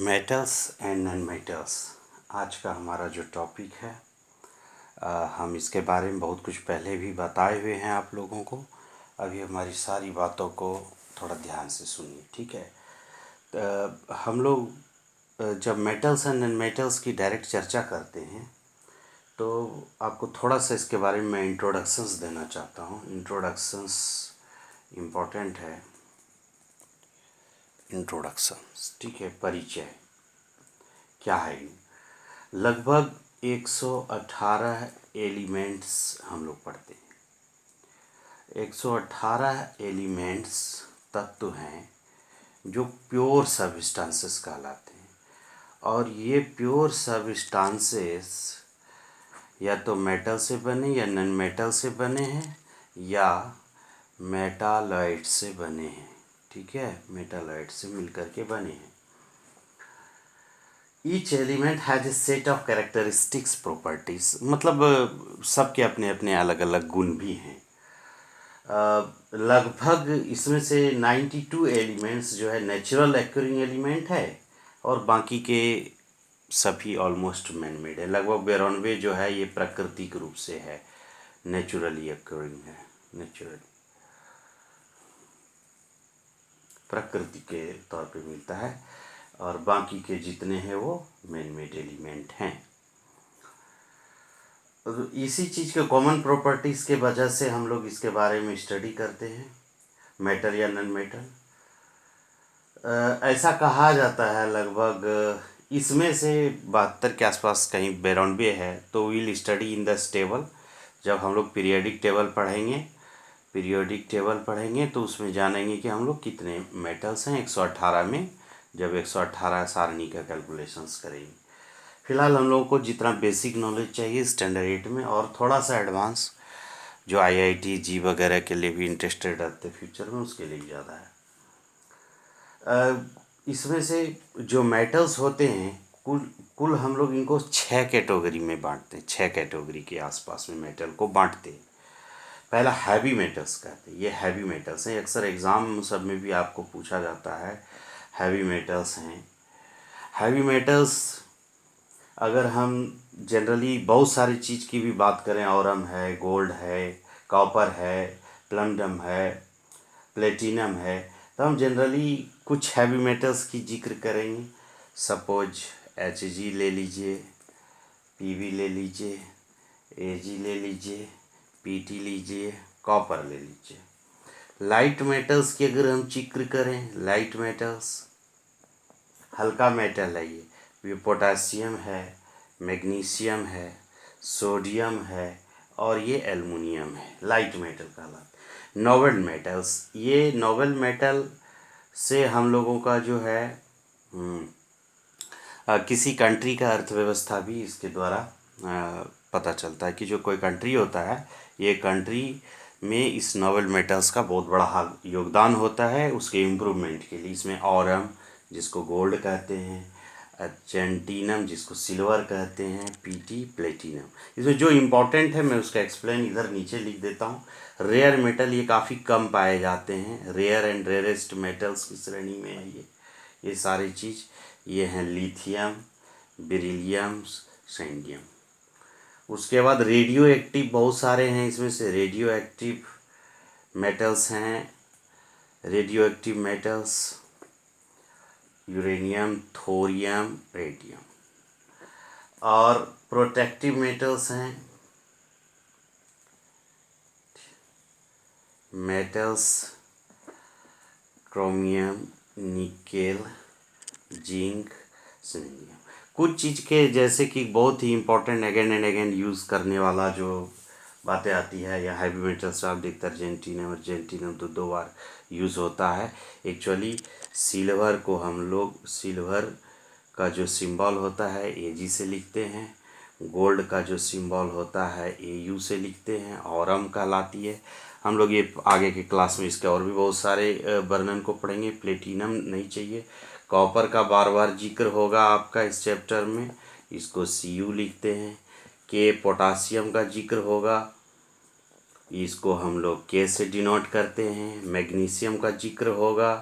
Metals and non metals आज का हमारा जो टॉपिक है, हम इसके बारे में बहुत कुछ पहले भी बताए हुए हैं आप लोगों को। अभी हमारी सारी बातों को थोड़ा ध्यान से सुनिए, ठीक है। हम लोग जब मेटल्स एंड नॉन मेटल्स की डायरेक्ट चर्चा करते हैं तो आपको थोड़ा सा इसके बारे में मैं इंट्रोडक्शंस देना चाहता हूँ। इंट्रोडक्शंस इम्पोर्टेंट है। इंट्रोडक्शंस, ठीक है। परिचय क्या है? लगभग 118 एलिमेंट्स हम लोग पढ़ते हैं। 118 एलिमेंट्स तत्व हैं जो प्योर सबस्टांसेस कहलाते हैं, और ये प्योर सबस्टांसेस या तो मेटल से बने या नॉन मेटल से बने हैं या मेटालॉइड से बने हैं, ठीक है। मेटालॉइड से मिलकर के बने हैं। Each element has a set of characteristics properties, मतलब सबके अपने अपने अलग अलग गुण भी हैं। लगभग इसमें से 92 एलिमेंट्स जो है नेचुरल एक्यूरिंग एलिमेंट है, और बाकी के सभी ऑलमोस्ट मैन मेड है। लगभग 92 जो है ये प्राकृतिक रूप से है, नेचुरली एक्यूरिंग है, नेचुरली प्रकृति के तौर पे मिलता है, और बाकी के जितने हैं वो मैन मेड एलिमेंट हैं। इसी चीज़ के कॉमन प्रॉपर्टीज़ के वजह से हम लोग इसके बारे में स्टडी करते हैं, मेटल या नॉन मेटल। ऐसा कहा जाता है लगभग इसमें से 72 के आसपास कहीं 92 है। तो will study in the table. जब हम लोग पीरियोडिक टेबल पढ़ेंगे तो उसमें जानेंगे कि हम लोग कितने मेटल्स हैं 118 में, जब 118 सारणी का कैलकुलेशंस करेंगे। फिलहाल हम लोगों को जितना बेसिक नॉलेज चाहिए स्टैंडर्ड 8 में, और थोड़ा सा एडवांस जो IIT जी वगैरह के लिए भी इंटरेस्टेड रहते हैं फ्यूचर में, उसके लिए ज़्यादा है। इसमें से जो मेटल्स होते हैं कुल हम लोग इनको 6 कैटेगरी में बांटते हैं। 6 कैटेगरी के आसपास में मेटल को बांटते हैं। पहला हैवी मेटल्स कहते हैं। ये हैवी मेटल्स हैं, अक्सर एग्ज़ाम सब में भी आपको पूछा जाता है। हैवी मेटल्स हैं। हैवी मेटल्स अगर हम जनरली बहुत सारी चीज़ की भी बात करें, ऑरम है, गोल्ड है, कॉपर है, प्लैटिनम है, प्लेटिनम है, तो हम जनरली कुछ हैवी मेटल्स की जिक्र करेंगे। सपोज Hg ले लीजिए, Pb ले लीजिए, Ag ले लीजिए, Pt लीजिए, कॉपर ले लीजिए। लाइट मेटल्स की अगर हम जिक्र करें, लाइट मेटल्स हल्का मेटल है, ये पोटासियम है, मैग्नीशियम है, सोडियम है, और ये एल्युमिनियम है, लाइट मेटल कहलाते। नोबल मेटल्स, ये नोबल मेटल से हम लोगों का जो है किसी कंट्री का अर्थव्यवस्था भी इसके द्वारा पता चलता है कि जो कोई कंट्री होता है, ये कंट्री में इस नोबल मेटल्स का बहुत बड़ा योगदान होता है उसके इम्प्रूवमेंट के लिए। इसमें ऑरम जिसको गोल्ड कहते हैं, अर्जेंटीनम जिसको सिल्वर कहते हैं, Pt प्लेटिनम। इसमें जो इम्पोर्टेंट है मैं उसका एक्सप्लेन इधर नीचे लिख देता हूँ। रेयर मेटल ये काफ़ी कम पाए जाते हैं, रेयर एंड रेयरेस्ट मेटल्स की श्रेणी में है ये सारी चीज़। ये हैं लिथियम, बेरिलियम, सैंडियम। उसके बाद रेडियो एक्टिव बहुत सारे हैं। इसमें से रेडियो एक्टिव मेटल्स हैं, radioactive metals uranium, thorium, radium. और प्रोटेक्टिव मेटल्स हैं metals chromium, nickel, zinc, selenium. कुछ चीज़ के जैसे कि बहुत ही important again and again use करने वाला जो बातें आती है, या हैवी मेटल्स आप देखते हैं अर्जेंटीनम तो 2 बार यूज़ होता है। एक्चुअली सिल्वर को हम लोग, सिल्वर का जो सिंबल होता है Ag से लिखते हैं, गोल्ड का जो सिंबल होता है Au से लिखते हैं, ऑरम कहलाती है। हम लोग ये आगे के क्लास में इसके और भी बहुत सारे वर्णन को पढ़ेंगे। प्लेटिनम नहीं चाहिए। कॉपर का बार बार जिक्र होगा आपका इस चैप्टर में, इसको Cu लिखते हैं। के पोटासियम का जिक्र होगा, इसको हम लोग K से डिनोट करते हैं। मैग्नीशियम का जिक्र होगा,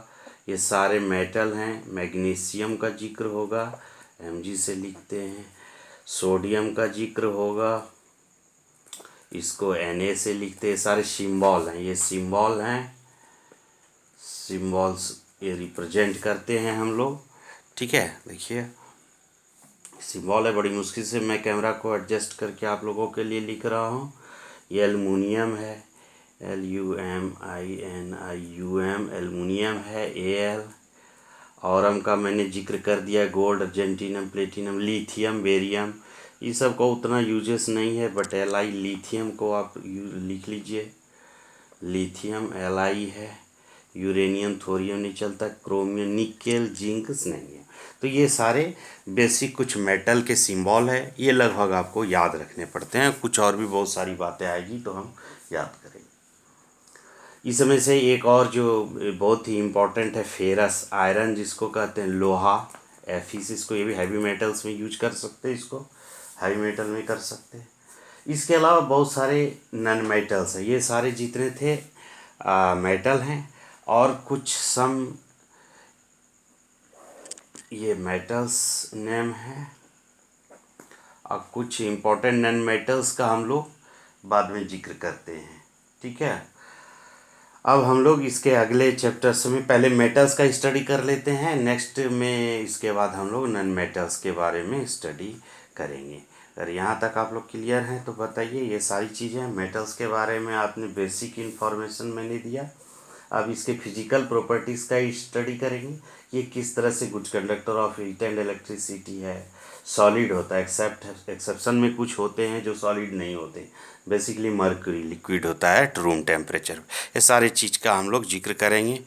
ये सारे मेटल हैं। मैग्नीशियम का जिक्र होगा, Mg से लिखते हैं। सोडियम का जिक्र होगा, इसको Na से लिखते हैं। सारे सिंबल हैं, ये सिंबल हैं, सिंबल्स ये रिप्रेजेंट करते हैं हम लोग। ठीक है, देखिए सिंबल है, बड़ी मुश्किल से मैं कैमरा को एडजस्ट करके आप लोगों के लिए लिख रहा हूँ। ये एल्युमिनियम है, LUMINIUM एल्युमिनियम है। Al औरम का मैंने जिक्र कर दिया, गोल्ड, अर्जेंटीनम, प्लेटिनम, लिथियम, बेरियम, ये सब का उतना यूजेस नहीं है, बट Li लिथियम को आप लिख लीजिए। लिथियम Li है। यूरेनियम, थोरियम नहीं चलता। क्रोमियम, निकेल, जिंक नहीं है। तो ये सारे बेसिक कुछ मेटल के सिंबल है, ये लगभग आपको याद रखने पड़ते हैं। कुछ और भी बहुत सारी बातें आएगी तो हम याद करेंगे। इसमें से एक और जो बहुत ही इम्पोर्टेंट है, फेरस, आयरन जिसको कहते हैं, लोहा, Fe, इसको ये भी हैवी मेटल्स में यूज कर सकते हैं, इसको हैवी मेटल में कर सकते हैं। इसके अलावा बहुत सारे नॉन मेटल्स हैं। ये सारे जितने थे मेटल हैं, और कुछ सम ये मेटल्स नेम है, और कुछ इम्पोर्टेंट नॉन मेटल्स का हम लोग बाद में जिक्र करते हैं। ठीक है, अब हम लोग इसके अगले चैप्टर्स में पहले मेटल्स का स्टडी कर लेते हैं, नेक्स्ट में इसके बाद हम लोग नॉन मेटल्स के बारे में स्टडी करेंगे। अगर यहाँ तक आप लोग क्लियर हैं तो बताइए। ये सारी चीज़ें मेटल्स के बारे में आपने बेसिक इन्फॉर्मेशन मैंने दिया। अब इसके फिजिकल प्रॉपर्टीज़ का स्टडी करेंगे, ये किस तरह से good conductor of heat and electricity है, सॉलिड होता है, एक्सेप्शन में कुछ होते हैं जो सॉलिड नहीं होते। बेसिकली मर्क्यूरी लिक्विड होता है एट रूम टेम्परेचर। ये सारे चीज़ का हम लोग जिक्र करेंगे।